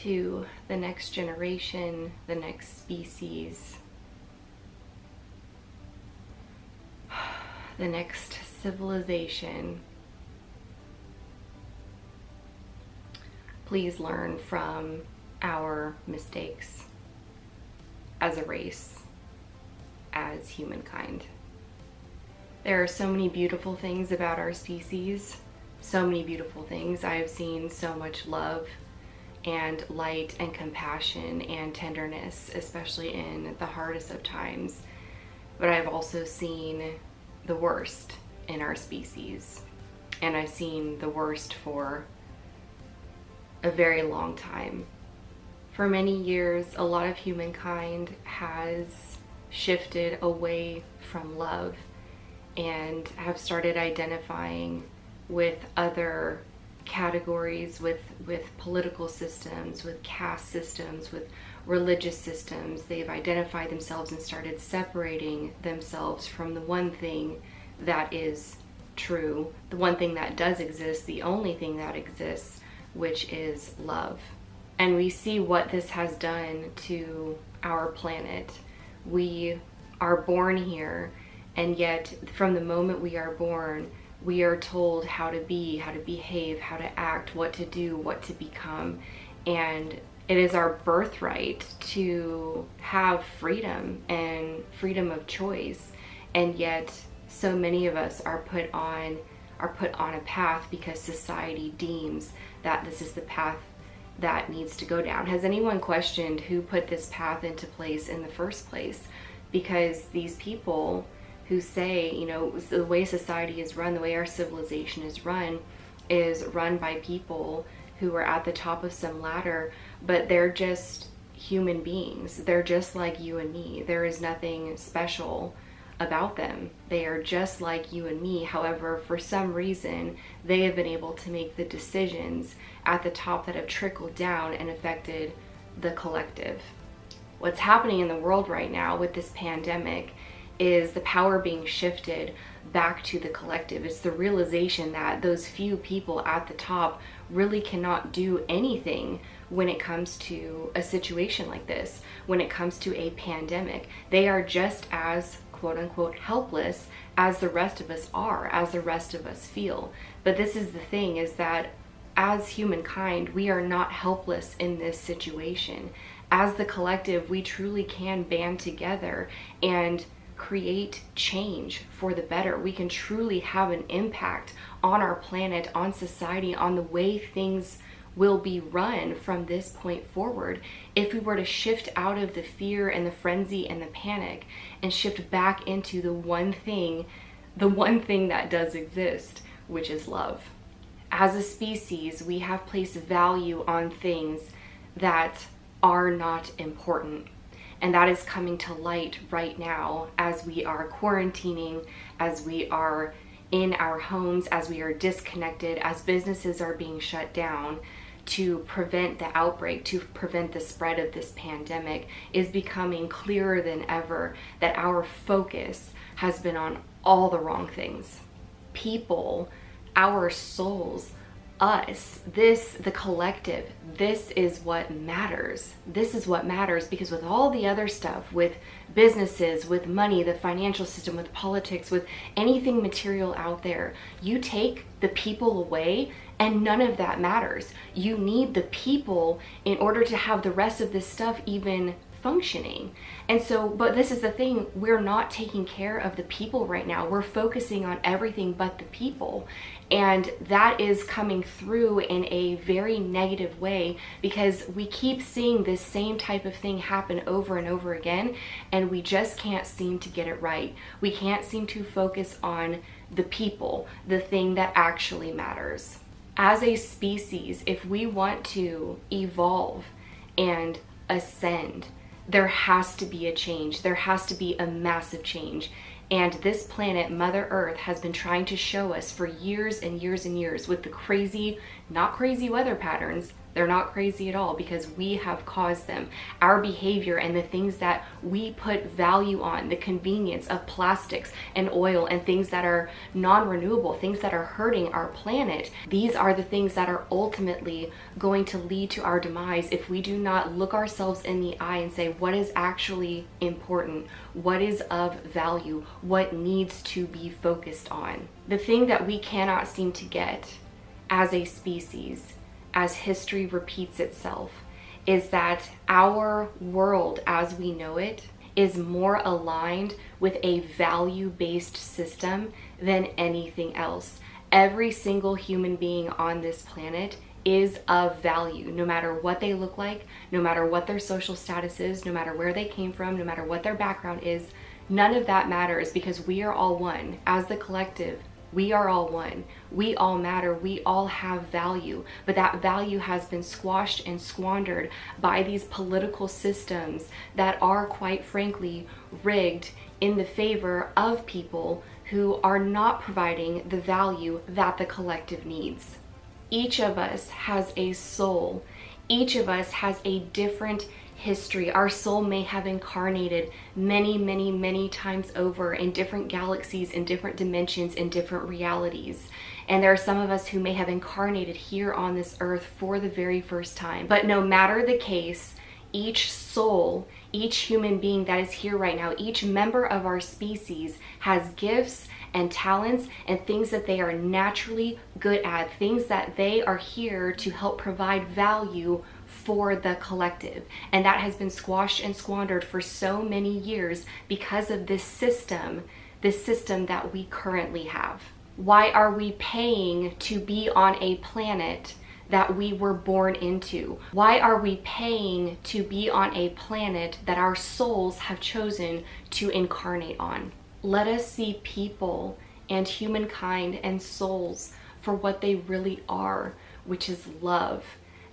to the next generation, the next species, the next civilization. Please learn from our mistakes as a race, as humankind. There are so many beautiful things about our species, so many beautiful things. I have seen so much love and light and compassion and tenderness, especially in the hardest of times. But I've also seen the worst in our species, and I've seen the worst for a very long time. For many years, a lot of humankind has shifted away from love and have started identifying with other categories, with political systems, with caste systems, with religious systems. They've identified themselves and started separating themselves from the one thing that is true, the one thing that does exist, the only thing that exists, which is love. And we see what this has done to our planet. We are born here, and yet from the moment we are born, we are told how to be, how to behave, how to act, what to do, what to become. And it is our birthright to have freedom and freedom of choice. And yet so many of us are put on a path because society deems that this is the path that needs to go down. Has anyone questioned who put this path into place in the first place? Because these people who say, you know, the way society is run, the way our civilization is run by people who are at the top of some ladder, but they're just human beings. They're just like you and me. There is nothing special about them. They are just like you and me. However, for some reason, they have been able to make the decisions at the top that have trickled down and affected the collective. What's happening in the world right now with this pandemic is the power being shifted back to the collective. It's the realization that those few people at the top really cannot do anything when it comes to a situation like this, when it comes to a pandemic. They are just as quote unquote helpless as the rest of us are, as the rest of us feel. But this is the thing, is that as humankind, we are not helpless in this situation. As the collective, we truly can band together and create change for the better. We can truly have an impact on our planet, on society, on the way things will be run from this point forward. If we were to shift out of the fear and the frenzy and the panic and shift back into the one thing that does exist, which is love. As a species, we have placed value on things that are not important. And that is coming to light right now as we are quarantining, as we are in our homes, as we are disconnected, as businesses are being shut down to prevent the outbreak, to prevent the spread of this pandemic. Is becoming clearer than ever that our focus has been on all the wrong things. People, our souls, us, the collective, this is what matters. This is what matters, because with all the other stuff, with businesses, with money, the financial system, with politics, with anything material out there, you take the people away and none of that matters. You need the people in order to have the rest of this stuff even functioning. And so, but this is the thing, we're not taking care of the people right now. We're focusing on everything but the people. And that is coming through in a very negative way, because we keep seeing this same type of thing happen over and over again, and we just can't seem to get it right. We can't seem to focus on the people, the thing that actually matters. As a species, if we want to evolve and ascend, there has to be a change. There has to be a massive change. And this planet, Mother Earth, has been trying to show us for years and years and years, with the crazy, not crazy weather patterns, They're not crazy at all because we have caused them. Our behavior and the things that we put value on, the convenience of plastics and oil and things that are non-renewable, things that are hurting our planet, these are the things that are ultimately going to lead to our demise if we do not look ourselves in the eye and say what is actually important, what is of value, what needs to be focused on. The thing that we cannot seem to get as a species, as history repeats itself, is that our world as we know it is more aligned with a value-based system than anything else. Every single human being on this planet is of value, no matter what they look like, no matter what their social status is, no matter where they came from, no matter what their background is. None of that matters because we are all one. As the collective, we are all one. We all matter. We all have value. But that value has been squashed and squandered by these political systems that are, quite frankly, rigged in the favor of people who are not providing the value that the collective needs. Each of us has a soul. Each of us has a different history. Our soul may have incarnated many, many, many times over in different galaxies, in different dimensions, in different realities. And there are some of us who may have incarnated here on this earth for the very first time. But no matter the case, each soul, each human being that is here right now, each member of our species has gifts and talents and things that they are naturally good at, things that they are here to help provide value for the collective. And that has been squashed and squandered for so many years because of this system that we currently have. Why are we paying to be on a planet that we were born into? Why are we paying to be on a planet that our souls have chosen to incarnate on? Let us see people and humankind and souls for what they really are, which is love.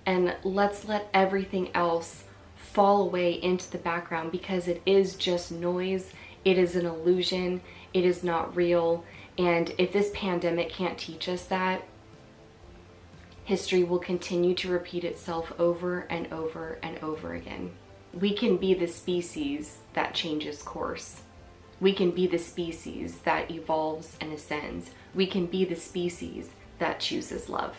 And let's let everything else fall away into the background because it is just noise. It is an illusion. It is not real. And if this pandemic can't teach us that, history will continue to repeat itself over and over and over again. We can be the species that changes course. We can be the species that evolves and ascends. We can be the species that chooses love.